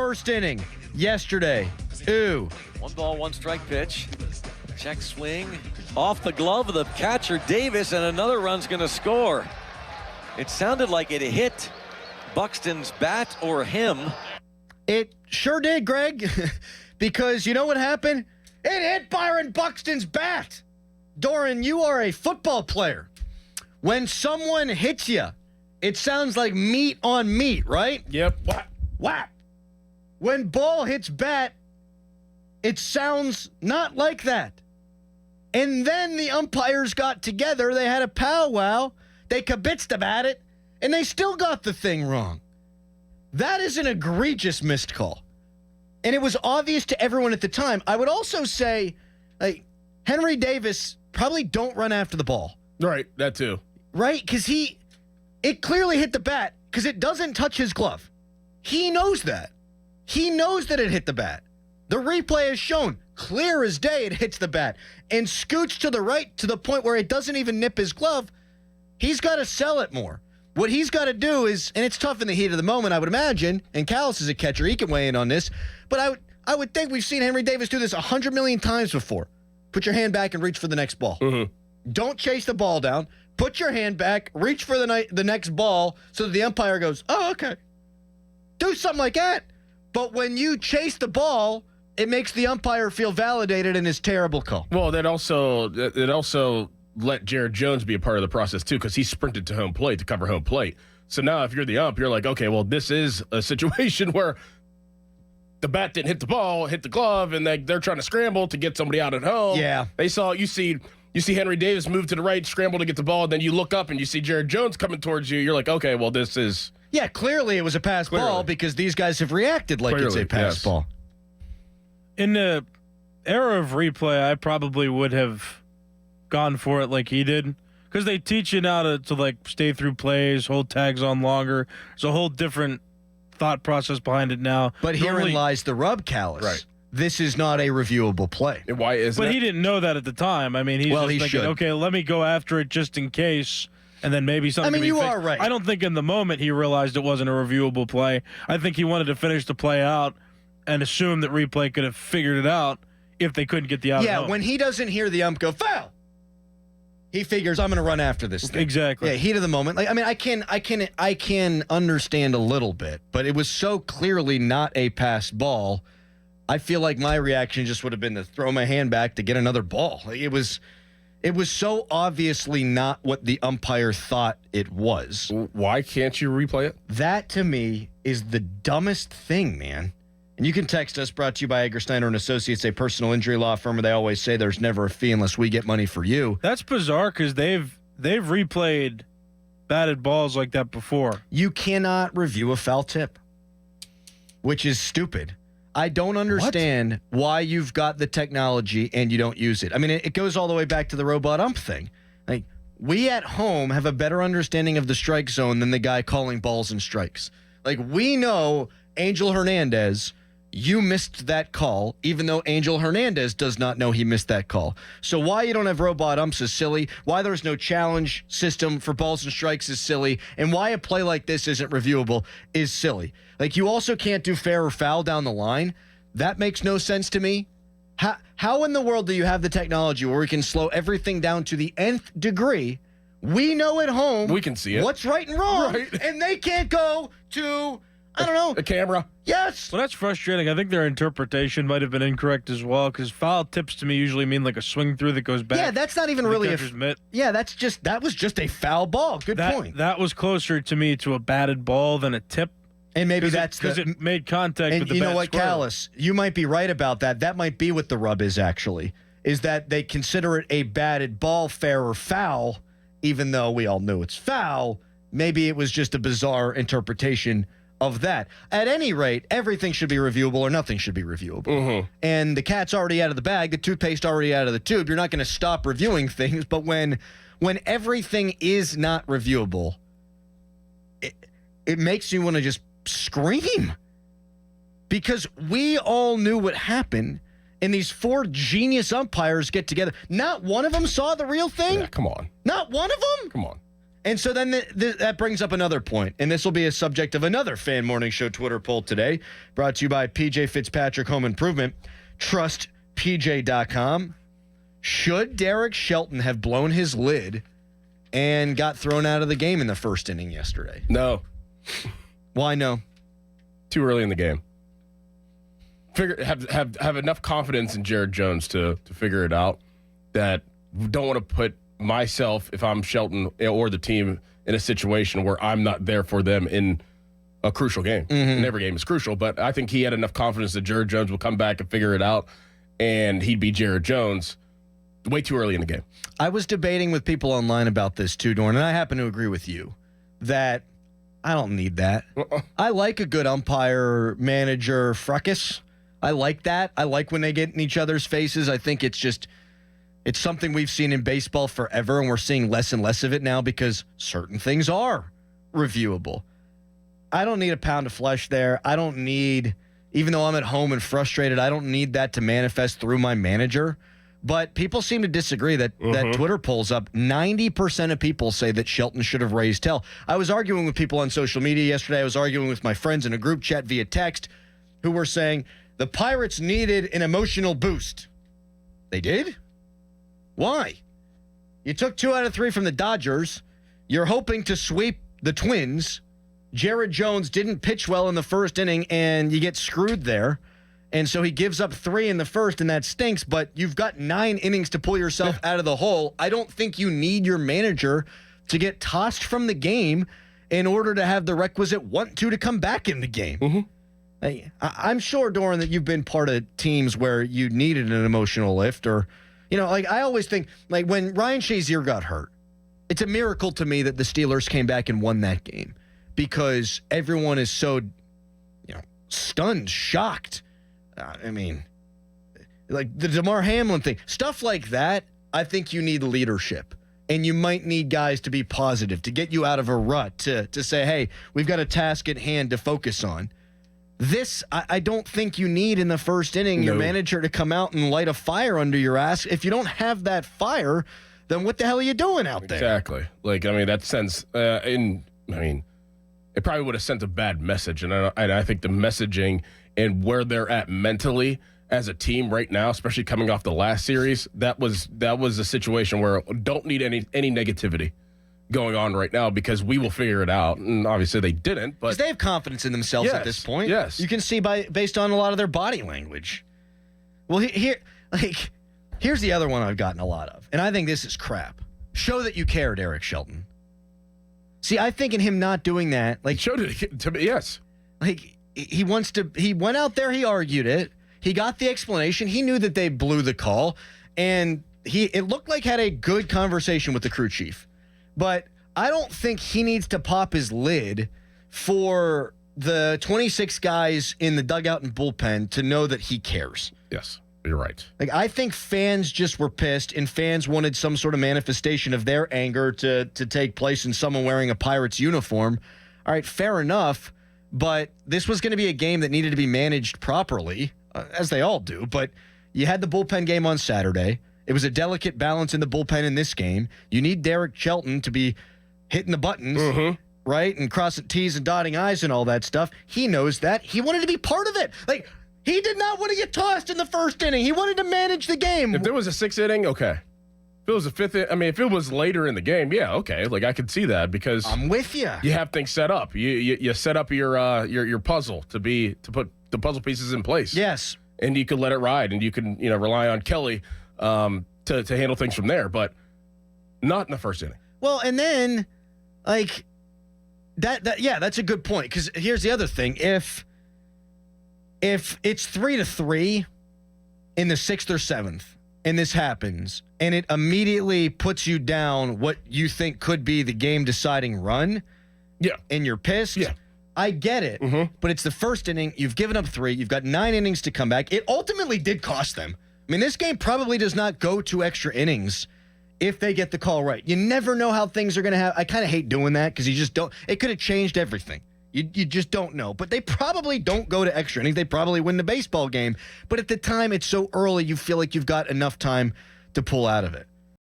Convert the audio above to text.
first inning yesterday. Ooh. 1-1 pitch. Check swing. Off the glove of the catcher, Davis, and another run's going to score. It sounded like it hit Buxton's bat or him. It sure did, Greg, because you know what happened? It hit Byron Buxton's bat. Dorin, you are a football player. When someone hits you, it sounds like meat on meat, right? Yep. Whap, whap. When ball hits bat, it sounds not like that. And then the umpires got together. They had a powwow. They kibitzed about it, and they still got the thing wrong. That is an egregious missed call. And it was obvious to everyone at the time. I would also say, like, Henry Davis probably don't run after the ball. Right, that too. Right? Because it clearly hit the bat because it doesn't touch his glove. He knows that. He knows that it hit the bat. The replay has shown clear as day it hits the bat and scoots to the right to the point where it doesn't even nip his glove. He's got to sell it more. What he's got to do is, and it's tough in the heat of the moment, I would imagine, and Callas is a catcher, he can weigh in on this, but I would think we've seen Henry Davis do this 100 million times before. Put your hand back and reach for the next ball. Mm-hmm. Don't chase the ball down. Put your hand back, reach for the next ball so that the umpire goes, oh, okay. Do something like that. But when you chase the ball, it makes the umpire feel validated in his terrible call. Well, it also let Jared Jones be a part of the process too, because he sprinted to home plate to cover home plate. So now if you're the ump, you're like, okay, well, this is a situation where the bat didn't hit the ball, hit the glove, and they're trying to scramble to get somebody out at home. Yeah. You see Henry Davis move to the right, scramble to get the ball, and then you look up and you see Jared Jones coming towards you. You're like, okay, well, this is... Yeah, clearly it was a pass ball because these guys have reacted like it's a pass ball. In the era of replay, I probably would have gone for it like he did, because they teach you now to like stay through plays, hold tags on longer. There's a whole different thought process behind it now. But herein lies the rub, Callas. Right. This is not a reviewable play. Why isn't it? But he didn't know that at the time. I mean, he's just thinking, should. Okay, let me go after it just in case, and then maybe something. I mean, can be you fixed. are right. I don't think in the moment he realized it wasn't a reviewable play. I think he wanted to finish the play out and assume that replay could have figured it out if they couldn't get the out. Yeah, when he doesn't hear the ump go foul, he figures I'm going to run after this thing. Exactly. Yeah, heat of the moment. Like, I mean, I can understand a little bit, but it was so clearly not a pass ball. I feel like my reaction just would have been to throw my hand back to get another ball. Like, it was so obviously not what the umpire thought it was. Why can't you replay it? That to me is the dumbest thing, man. And you can text us, brought to you by Edgar Steiner and Associates, a personal injury law firm where they always say there's never a fee unless we get money for you. That's bizarre because they've replayed batted balls like that before. You cannot review a foul tip, which is stupid. I don't understand why you've got the technology and you don't use it. I mean, it goes all the way back to the robot ump thing. Like, we at home have a better understanding of the strike zone than the guy calling balls and strikes. Like, we know Angel Hernandez, you missed that call, even though Angel Hernandez does not know he missed that call. So why you don't have robot umps is silly. Why there's no challenge system for balls and strikes is silly. And why a play like this isn't reviewable is silly. Like, you also can't do fair or foul down the line. That makes no sense to me. How in the world do you have the technology where we can slow everything down to the nth degree? We know at home we can see it. What's right and wrong, right. And they can't go to, I don't know, a camera. Yes. Well, that's frustrating. I think their interpretation might have been incorrect as well, because foul tips to me usually mean like a swing through that goes back. Yeah, that's not even really mitt. Yeah, that was just a foul ball. Good point. That was closer to me to a batted ball than a tip. And maybe that's because it made contact with the bat. And you know what, squirrel. Callas, you might be right about that. That might be what the rub is actually, is that they consider it a batted ball, fair or foul, even though we all knew it's foul. Maybe it was just a bizarre interpretation of that. At any rate, everything should be reviewable or nothing should be reviewable. Mm-hmm. And the cat's already out of the bag, the toothpaste already out of the tube. You're not going to stop reviewing things, but when everything is not reviewable, it makes you want to just scream, because we all knew what happened, and these four genius umpires get together. Not one of them saw the real thing. Yeah, come on. Not one of them. Come on. And so then that brings up another point, and this will be a subject of another Fan Morning Show Twitter poll today, brought to you by PJ Fitzpatrick Home Improvement. TrustPJ.com. Should Derek Shelton have blown his lid and got thrown out of the game in the first inning yesterday? No. Why no? Too early in the game. Have enough confidence in Jared Jones to figure it out. That don't want to put myself, if I'm Shelton or the team, in a situation where I'm not there for them in a crucial game. And every game is crucial, but I think he had enough confidence that Jared Jones will come back and figure it out, and he'd be Jared Jones way too early in the game. I was debating with people online about this too, Dorin, and I happen to agree with you that I don't need that. I like a good umpire manager fracas. I like that. I like when they get in each other's faces. I think it's something we've seen in baseball forever, and we're seeing less and less of it now because certain things are reviewable. I don't need a pound of flesh there. I don't need, even though I'm at home and frustrated, I don't need that to manifest through my manager. But people seem to disagree that Twitter polls up. 90% of people say that Shelton should have raised hell. I was arguing with people on social media yesterday. I was arguing with my friends in a group chat via text who were saying the Pirates needed an emotional boost. They did? Why? You took 2 out of 3 from the Dodgers. You're hoping to sweep the Twins. Jared Jones didn't pitch well in the first inning, and you get screwed there. And so he gives up 3 in the first, and that stinks, but you've got 9 innings to pull yourself out of the hole. I don't think you need your manager to get tossed from the game in order to have the requisite want to come back in the game. I'm sure, Dorin, that you've been part of teams where you needed an emotional lift, or, like I always think, like when Ryan Shazier got hurt, it's a miracle to me that the Steelers came back and won that game because everyone is so, stunned, shocked. I mean, like the DeMar Hamlin thing, stuff like that. I think you need leadership, and you might need guys to be positive, to get you out of a rut, to say, hey, we've got a task at hand to focus on. This, I don't think you need in the first inning your manager to come out and light a fire under your ass. If you don't have that fire, then what the hell are you doing out there? Exactly. That sends, it probably would have sent a bad message. And I think the messaging and where they're at mentally as a team right now, especially coming off the last series, that was a situation where don't need any negativity going on right now because we will figure it out. And obviously they didn't, but they have confidence in themselves at this point. Yes. You can see based on a lot of their body language. Well, here's the other one I've gotten a lot of, and I think this is crap. Show that you cared, Derek Shelton. See, I think in him not doing that, showed it to me, yes. He went out there, he argued it. He got the explanation. He knew that they blew the call, and it looked like had a good conversation with the crew chief. But I don't think he needs to pop his lid for the 26 guys in the dugout and bullpen to know that he cares. Yes, you're right. I think fans just were pissed, and fans wanted some sort of manifestation of their anger to take place in someone wearing a Pirates uniform. All right, fair enough, but this was going to be a game that needed to be managed properly, as they all do. But you had the bullpen game on Saturday. It was a delicate balance in the bullpen in this game. You need Derek Shelton to be hitting the buttons, right? And crossing T's and dotting I's and all that stuff. He knows that. He wanted to be part of it. He did not want to get tossed in the first inning. He wanted to manage the game. If there was a 6th inning, okay. If it was a 5th, if it was later in the game, yeah, okay. I could see that because I'm with you. You have things set up. You set up your puzzle to put the puzzle pieces in place. Yes. And you could let it ride, and you can rely on Kelly to handle things from there, but not in the first inning. Well, and then that's a good point, because here's the other thing: if it's 3-3 in the 6th or 7th, and this happens, and it immediately puts you down what you think could be the game-deciding run, and you're pissed. Yeah. I get it, but it's the first inning. You've given up 3. You've got 9 innings to come back. It ultimately did cost them. I mean, this game probably does not go to extra innings if they get the call right. You never know how things are going to happen. I kind of hate doing that because you just don't. It could have changed everything. You just don't know. But they probably don't go to extra innings. They probably win the baseball game. But at the time, it's so early, you feel like you've got enough time to pull out of it.